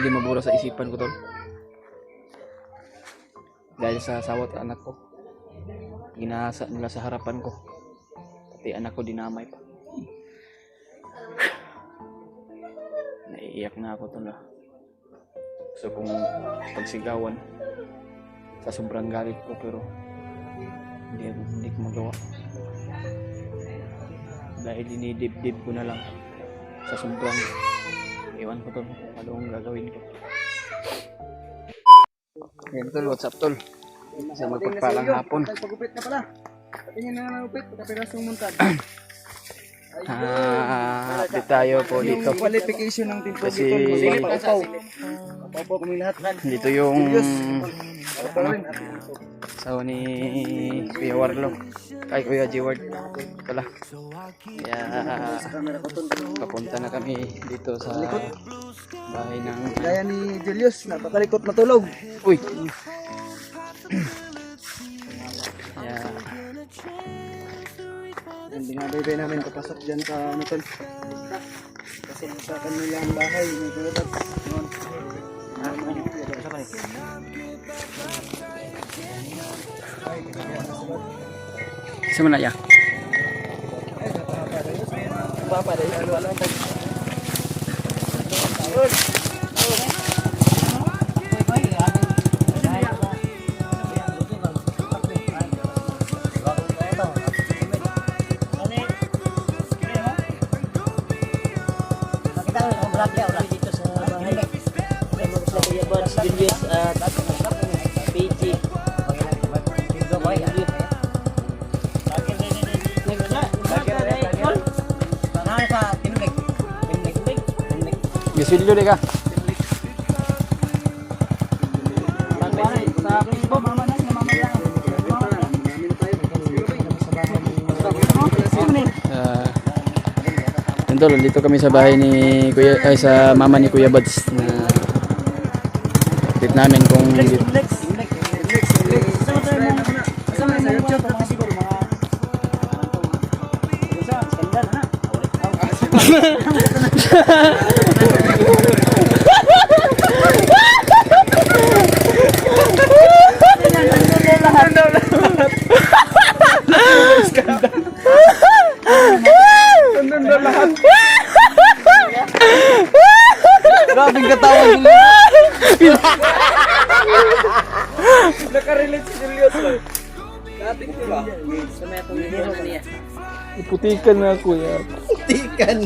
Hindi mabura sa isipan ko tol. Dahil sa sawat anak ko. Ginahasa nila sa harapan ko. Pati anak ko dinamay pa. Naiiyak na ako tol. Gusto kong pagsigawan sa sobrang galit ko pero hindi ko magawa. Dahil dinidibdib ko na lang sa sobrang iwan ko tol kung anong gagawin ko. Yan tol, what's up tol? Sa magpagpalang hapon. Pagupit na pala. Patingin na nalupit, pagkapirasong muntad. Update tayo po dito. Yung qualification ng Team Kasi Paupaw kami lahat. dito yung asawa ni Kuya Warlo. Ay, Kuya G-Ward pala. Kaya papunta na kami dito sa bahay ng Gaya ni Julius, napakalikot matulog. uy. Kaya Yan, dinabay namin papasok dyan sa ano tol. Pasok sa kanilang bahay. May tulad. isa man na ya. Papa, dahil wala pa. Julius PG Gisilyo di ka. Tol, dito kami sa bahay ni Kuya ay sa mama ni Kuya Buds na update namin kung Grabing katawan nila. Nakarelate si Julius. Dating di ba? sa may pumili na niya. iputikan na Kuya. Tikan.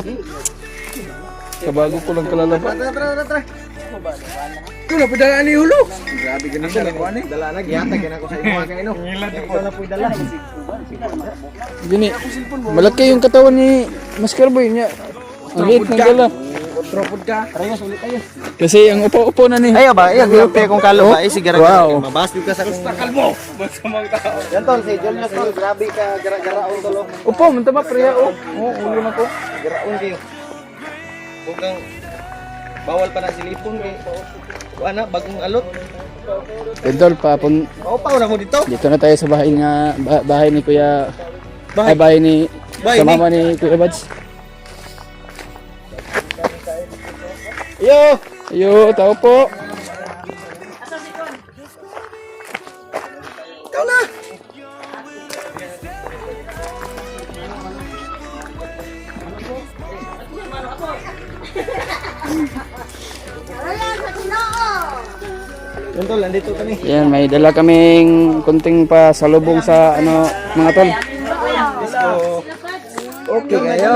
Kabago ko lang kalalaban. Tara. Kung napadala ni Hulo. Grabe ganun sa lakuan eh. Dala na, giyatag yan ako sa imo mga ino. Ikaw na po'y dala. Gini, malaki yung katawan ni Masker Boy niya. Ang liit ng dala. Tropod ka. Parehas ulit tayo. Kasi ang upo-upo na ni. Ayaw ba? Ayaw, grupe kong kalo ba? Sigara Wow. mabastig ka sa kong kalmo. Masamang tao. Yan tol, si Julius tol. Grabe ka, gara-garaon tol. Upo, munta ba priya o? Oo, ulo na ko. Garaon kayo. Huwag kang bawal pa na silipon kay wala bagong alot. Idol, papun. Paupaw na mo dito. Dito na tayo sa bahay nga bahay ni Kuya. Bahay? Ay, bahay ni Bahay sa ni? mama ni Kuya Buds. Yo! Ayo, tao po. Ikaw na! Yan tol, nandito kami. Yan, may dala kaming kunting pa salubong sa ano mga tol. Okay kayo.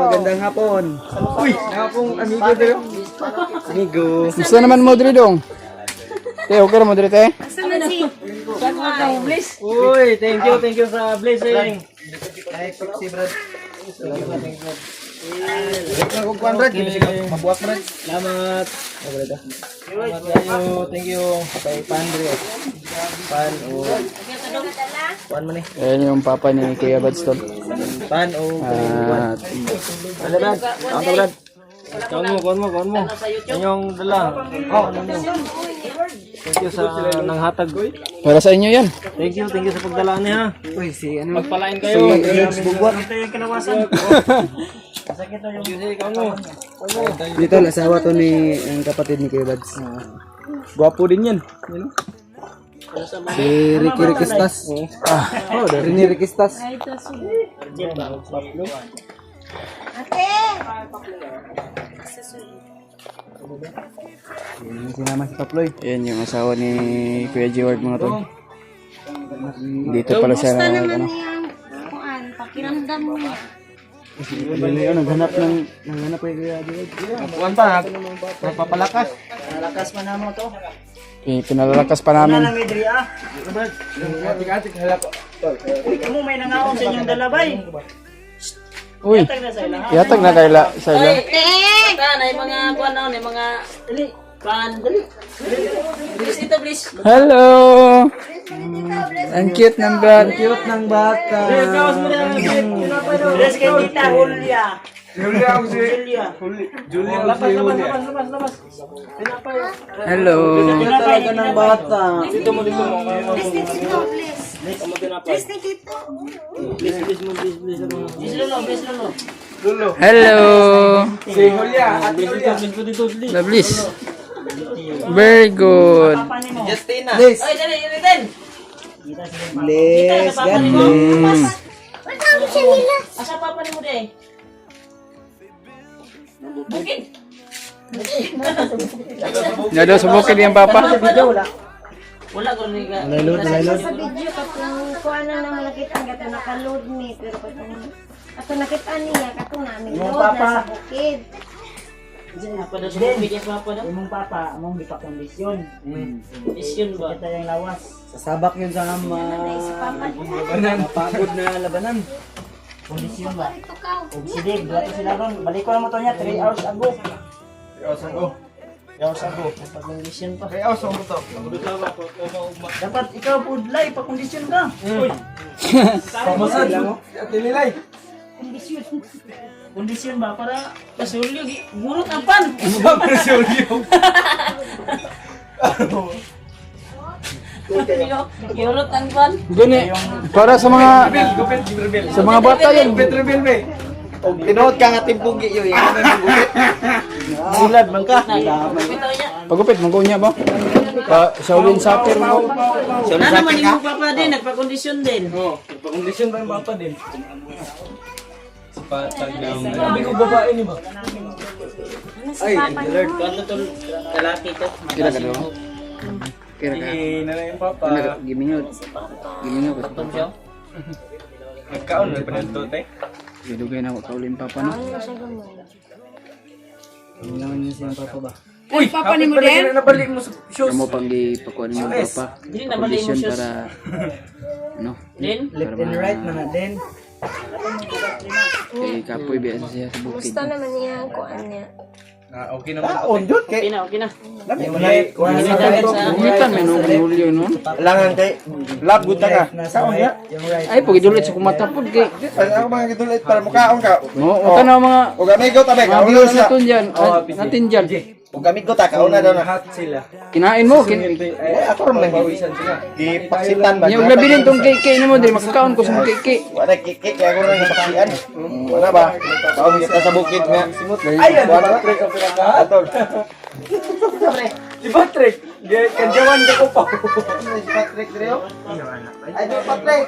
Magandang hapon. Uy, hapong amigo dito. Amigo. Gusto naman mo diri dong. Te, okay ra mo diri te. Uy, thank you sa blessing. Ay, si Brad. Ito ko kuan Brad, hindi siya mabuak Brad. Salamat. Thank you. Kay Pandre. Pan o kuan man eh. Ayan yung papa ni Kuya Buds tol. Pan o At ano Brad? Ano Brad? Kuhan mo. Yan yung dala. Oh, ano niyo? Thank you sa nanghatag. para sa inyo yan. Thank you sa pagdala niya. Uy, si ano? Pagpalain kayo. Si Bugwat. Ito yung kinawasan. Dito, asawa to ni ang kapatid ni Kuya Bads. Gwapo din yan. Si Ricky Riquistas. Rini Riquistas. Yan sinama si Paploy. Yan yung asawa ni Kuya Jeward mga tol. Dito pala siya na ano. Pakiramdam mo. Naghanap kay Kuya Jeward. Kuwan pa, nagpapalakas. Lakas pa na mo to. Pinalalakas pa namin. Midri ah. Atik-atik halap. Kamu may nangaon sa inyong dalabay. Uy, Tag na sa ila. yatag na kaila sa ila. Na yung mga kuan na yung mga dali. Pan dali. Please dito please. Hello! Ang cute ng bata. Cute ng bata. Bless kay Tita Julia. Julia ako si Julia. Julia. Labas. Hello! Talaga ng bata. Dito mo. Please lolo. Hello! Si Julia. At Julia. Lovelies. Very good. Justina. Oy, dali, Riden. Bless. God Mm. Asa papa ni mo de? Bukid. Nga daw subukin yung papa. Wala ko ni ka. Sa video katong kuan na nang nakita ang gato naka-load ni pero katong nakita niya katong namin load na sa bukid. Pada sa video papa daw. Imong papa, among gipakondisyon. Kondisyon ba? Kita yung lawas. Sasabak yun sa Si papa labanan. Mapagod na labanan. Kondisyon ba? ito ka. Og si Dave, dato sila ron. Balik ko na mo to niya 3 hours ago. 3 hours ago. Pag-kondisyon pa. Kaya ako mo to. Dapat ikaw po live pag-kondisyon ka. Pamasad mo. At nilay. Kondisyon ba para pasulyo gurot ang pan. Yurot ang pan. Gani, para sa mga bata yan. Reveal me. Og tinuod ka nga timpugi yun. Yan ang gupit. Silad man ka. Bitaw niya. Pagupit, magkunya ba? Shaolin soccer mo. Ano naman yung papa din, nagpa-kondisyon din. Pag-kondisyon ba yung papa din? Sabi ko babae ni ba? Ay, alert. Kanto to lalaki to. Kira ka daw. Kira ka. Na yung papa. Gimingo. Gimingo ka sa Tom papa. siya. Nagkaon na pananto te. Dudugay na ako kaulin papa no. Ginawan niya siyang papa ba? Uy, papa ni mo din. Nabalik mo sa shoes. Kamu pang gipakuan mo papa. Dili na bali mo Condition shoes. para ano? Din. Left and right na din. Kay kapoy biya siya sa bukid. Gusto naman niya ang kuan niya. Okay naman. Taon yun kay. Okay na. Bumitan may nung Julio no. Langan kay lab guta ka. Kaon ya? Ay pag idulit sa kumatapod kay. Ako mga gitulit para mukaon ka. No, uta na mga O amigo tabi ka. viewers natin diyan. Natin diyan. O amigo ta kauna daw na. Sila. Kinain mo Ako ram lang bawisan sila. Gipaksitan ba? Yung labi din tong keke nimo diri makakaon ko sa keke. Wala kikik kaya ako nang napaksian. Wala ba? Bawo kita sa bukid nga. Ay, wala trick ang pinaka-atol. Di Patrick, kanjawan ka ko pa. Di Patrick Dreo? Ay, di Patrick.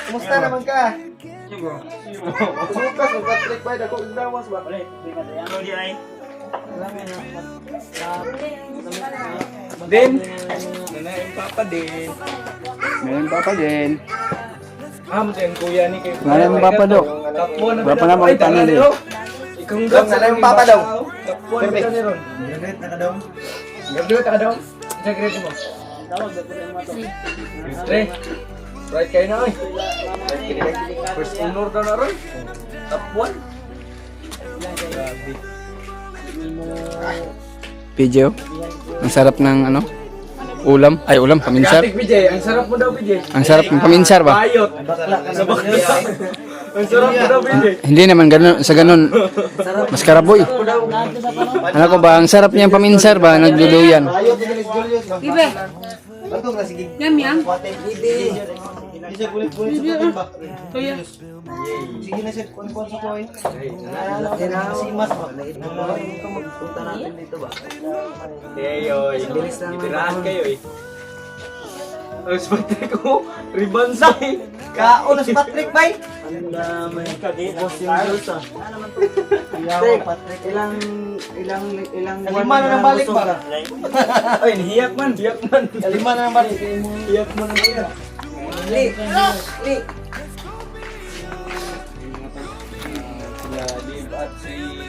Kumusta naman ka? Sukas ng Patrick ba? Dako igdawas ba? Ano di ay? Din. Nana yung papa din. Meron papa din. Mo yung kuya ni kay. Wala yung papa daw. Wala pa naman ang tanong din. Ikaw nga nala yung papa daw. Takpuan ka ni ron. Gabriel na ka daw. Gabriel ka daw. Sa grade mo. Tawag ba ko mo to? Tre. Right kayo na oy. First honor daw na ron. Takpuan. Grabe. PJ. Ang sarap ng ano? Ulam. Ay, ulam. Paminsar. Gatik PJ, ang sarap mo daw PJ. Ang sarap ng paminsar ba? Bayot. Bakla ka sa bakla. Ang sarap mo daw PJ. Hindi naman ganun, sa ganun. Mas karaboy. Ano ko ba, ang sarap niyang paminsar ba? Nagduduyan. Bayot ni Julius ba? Ibe, Bantong na sige. yam yam. Isa kulit-kulit sa tatin ba? Sige na sir, kuwan-kuwan sa kuwan. Si Mas ba? Punta natin dito ba? Yoy, tirahan kayo eh. Ang Patrick ko, ribansa eh. Kaon na si Patrick bay. Ang damay boss yung juice ah. Patrick, Ilang Kalima na ng balik ba? Ay, hiyap man. Kalima na ng balik. Hiyap man ang hiyap. Li. Sila Dave at si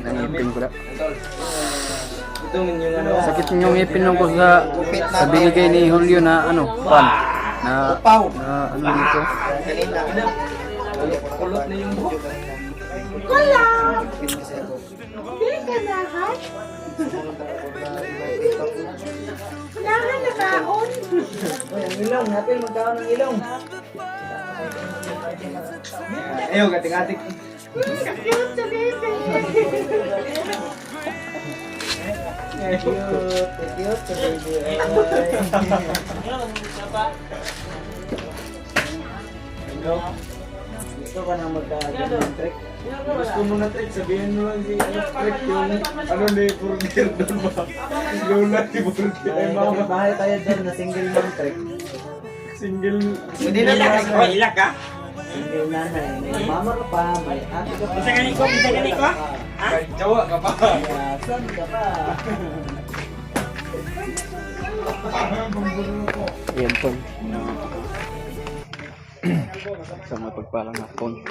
Nangipin ko na. ito yung ano. Sakit yung ngipin nung ko sa binigay ni Julio na ano, pan. Na, Pau. na ano dito. Kulot na yung buhok. Ilong, natin magkaon ng ilong. Ayaw, gating-gating. Gusto ka na magka-ganyan trick? Gusto mo na trick, sabihin mo lang si trick yung ano ni Burger doon ba? Lola ni Burger. Ay mama, Bahay tayo dyan na single mom trick. single. Hindi na lang. Ilak ka? Single nanay. May mama ka pa, may ate ka pa. Bisa gani ko? Jawa ka pa. Son ka pa. Ayan po. Sa mapagpalang hapon.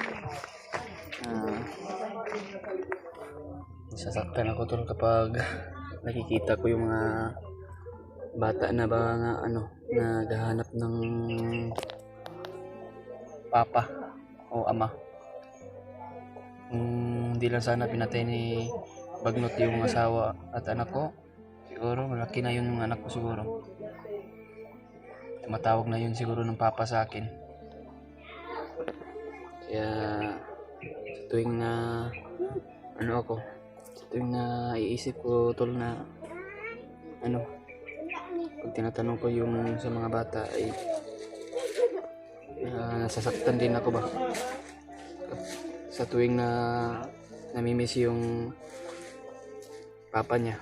Sasaktan ako tol kapag nakikita ko yung mga bata na ba nga ano, naghahanap ng papa o ama. Hindi lang sana pinatay ni Bagnot yung asawa at anak ko. Siguro malaki na yun yung anak ko siguro. Matawag na yun siguro ng papa sa akin. Kaya tuwing na ano ako, tuwing na iisip ko tol na ano, pag tinatanong ko yung sa mga bata ay nasasaktan din ako ba sa tuwing na namimiss yung papa niya.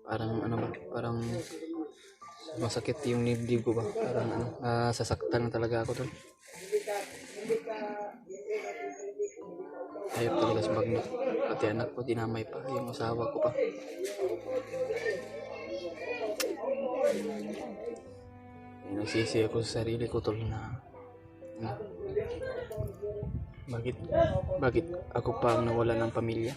Parang ano ba, parang masakit yung dibdib ko ba, parang ano, sasaktan talaga ako doon. Ayop talaga sa Bagnot, pati anak ko dinamay pa, yung asawa ko pa. Nagsisi ako sa sarili ko tol na bakit ako pa ang nawala ng pamilya.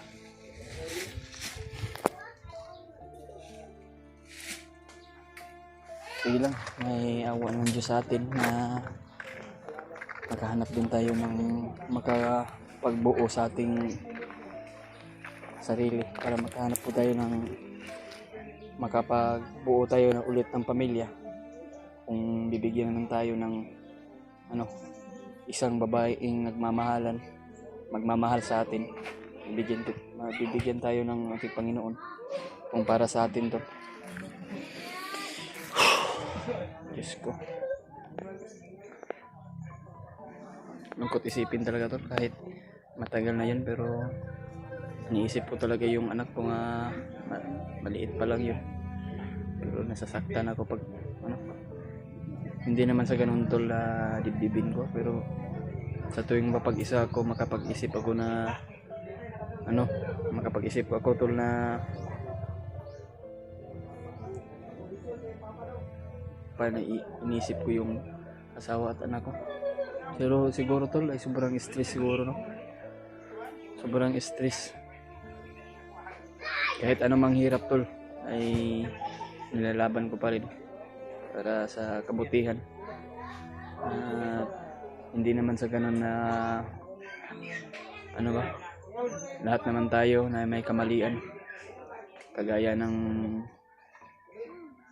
Sige lang, may awa ng Diyos sa atin na maghahanap din tayo ng makapagbuo sa ating sarili para maghahanap po tayo ng makapagbuo tayo na ulit ng pamilya. Kung bibigyan naman tayo ng ano, isang babaeng magmamahal sa atin, bibigyan tayo ng ating Panginoon kung para sa atin to. Diyos ko, lungkot isipin talaga to, kahit matagal na yun, pero iniisip ko talaga yung anak ko nga maliit pa lang yun, pero nasasaktan ako pag ano, hindi naman sa ganun tol dibdibin ko, pero sa tuwing mapag-isa ako, makapag-isip ako na ano, makapag-isip ako tol na paano inisip ko yung asawa at anak ko. Pero siguro tol ay sobrang stress siguro, no? Sobrang stress. Kahit anong manghirap tol ay nilalaban ko pa rin para sa kabutihan. Hindi naman sa ganun na ano ba, lahat naman tayo na may kamalian, kagaya ng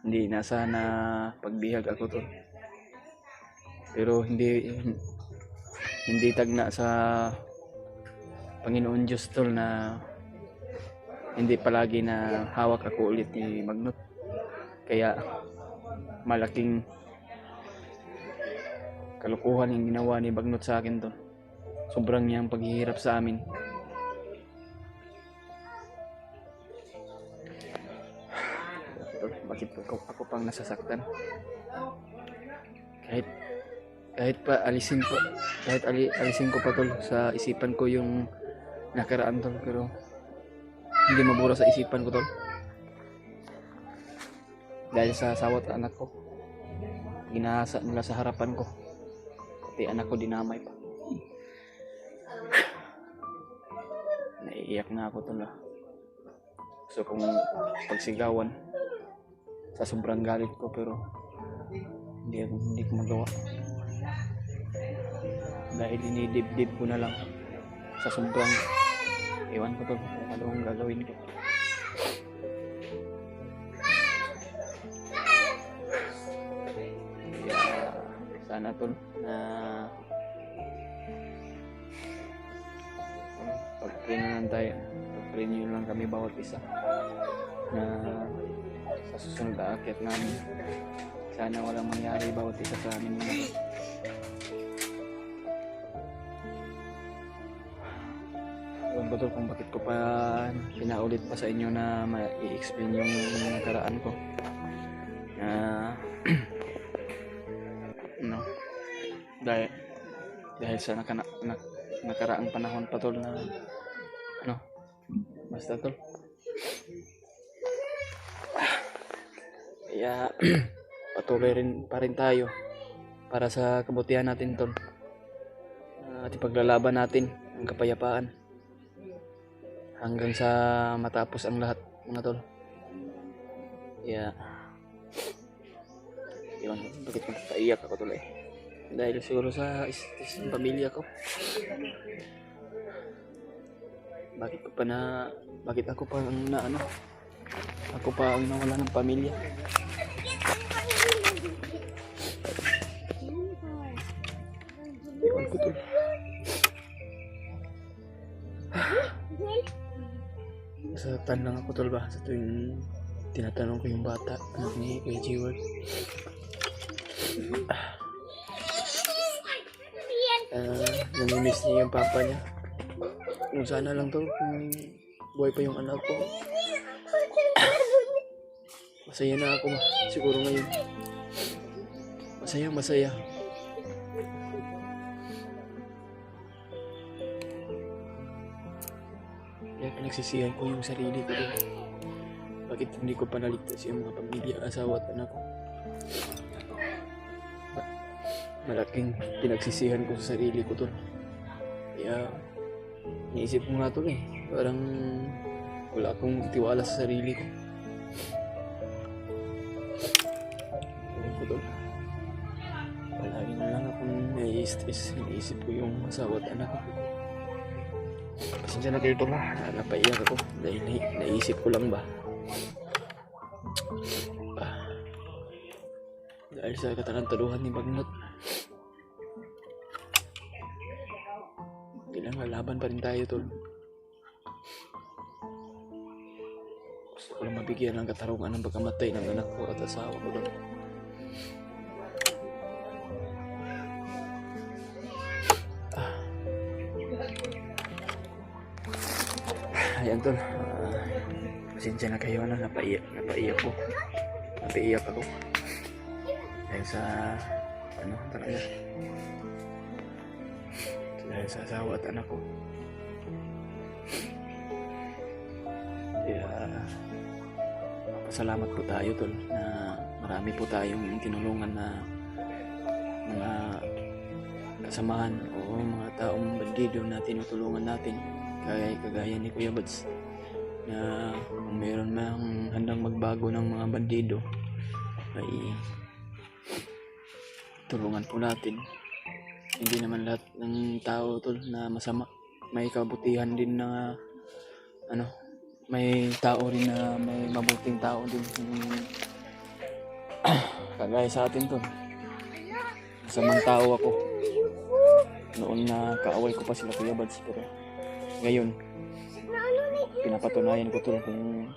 hindi nasa na pagbihag ako to, pero hindi tagna sa Panginoon Diyos tol na hindi palagi na hawak ako ulit ni Magnot. Kaya malaking kalukuhan yung ginawa ni Magnot sa akin to. Sobrang niyang paghihirap sa amin. Bakit ako pang nasasaktan? Kahit pa alisin ko, alisin ko pa tol sa isipan ko yung nakaraan tol, pero hindi mabura sa isipan ko tol. Dahil sa sawat anak ko, ginahasa nila sa harapan ko, pati anak ko dinamay pa. Naiiyak na ako tol. Gusto kong pagsigawan sa sobrang galit ko, pero hindi ko magawa. Dahil dinidibdib ko na lang sa sobrang iwan ko to kung anong gagawin ko. Kaya sana tol na pag-renew lang kami bawat isa na sa susunod na aakyat namin. Sana walang mangyari bawat isa sa amin. Ewan ko tol kung bakit ko pa pinaulit pa sa inyo na i-explain yung nakaraan ko. No, dahil sa nakaraang panahon pa tol na basta tol. Kaya patuloy pa rin tayo para sa kabutihan natin tol. At ipaglalaban natin ang kapayapaan hanggang sa matapos ang lahat mga tol. Kaya yun, bakit nagpaiyak ako tol dahil siguro sa pamilya ko. Bakit ako pa ang ako pa ang nawala ng pamilya. Iwan ko tol. Masaktan lang ako tol ba sa tuwing tinatanong ko yung bata, anak ni Kuya G-Word. Namimiss niya yung papa niya. Kung sana lang tol, kung buhay pa yung anak ko, masaya na ako siguro ngayon. Masaya. Kaya pinagsisihan ko yung sarili ko doon. Bakit hindi ko pa naligtas yung mga pamilya, asawa at anak ko? Malaking pinagsisihan ko sa sarili ko doon. Kaya naisip ko nga doon parang wala akong tiwala sa sarili ko. Palagi na lang akong nai-stress. Iniisip ko yung asawa at anak ko. Pasensya na kayo tol napaiyak ako dahil naisip ko lang ba dahil sa katarantaduhan ni Magnot. Kailangan laban pa rin tayo tol. Gusto ko lang mabigyan ng katarungan ng pagkamatay ng anak ko at asawa ko tol. Ayan tol, pasensya na kayo napaiyak ako dahil sa talaga dahil sa asawa at anak ko. Kaya pasalamat po tayo tol na marami po tayong tinulungan na mga kasamahan o mga taong bandido na tinutulungan natin. Kagaya ni Kuya Buds na kung meron mang handang magbago ng mga bandido ay tulungan po natin. Hindi naman lahat ng tao tol na masama, may kabutihan din na may tao rin na may mabuting tao din. Kagaya sa atin tol, masamang tao ako noon na kaaway ko pa sila Kuya Buds, pero ngayon pinapatunayan ko tol kung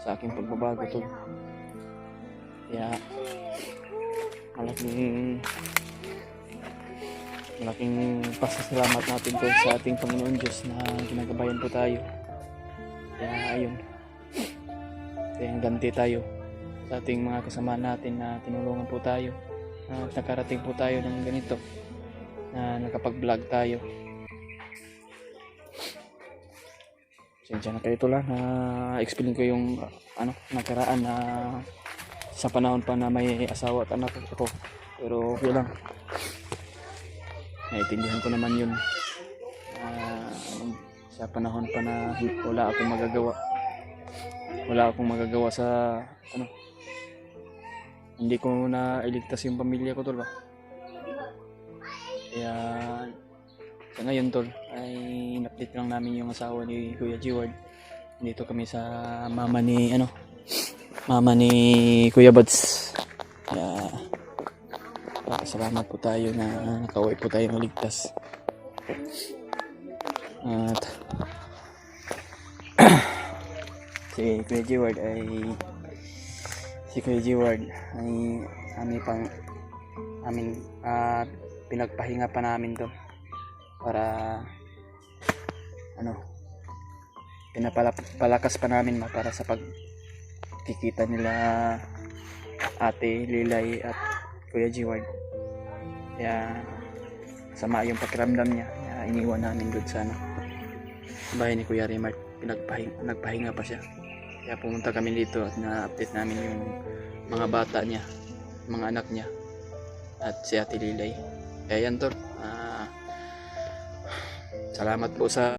sa aking pagbabago tol. Kaya malaking pasasalamat natin tol sa ating Panginoon Diyos na ginagabayan po tayo. Kaya ayun, kaya ganti tayo sa ating mga kasama natin na tinulungan po tayo at nakarating po tayo ng ganito na nakapag-vlog tayo. Sensya na kayo ito lang na explain ko yung nakaraan na sa panahon pa na may asawa at anak ako, pero okay lang, naiintindihan ko naman yun. Sa panahon pa na wala akong magagawa sa hindi ko na iligtas yung pamilya ko tol ba. Kaya sa ngayon tol ay in-update lang namin yung asawa ni Kuya G-Ward. Dito kami sa mama ni Kuya Buds. Kaya salamat po tayo na nakauwi po tayo maligtas. At si Kuya G-Ward ay pinagpahinga pa namin to para pinapalakas pa namin para sa pagkikita nila Ate Lilay at Kuya G-Ward. Kaya sama yung pakiramdam niya, kaya iniwan namin doon sa bahay ni Kuya Remart. Nagpahinga pa siya, kaya pumunta kami dito at na-update namin yung mga bata niya, mga anak niya at si Ate Lilay. Kaya yan tol, salamat po sa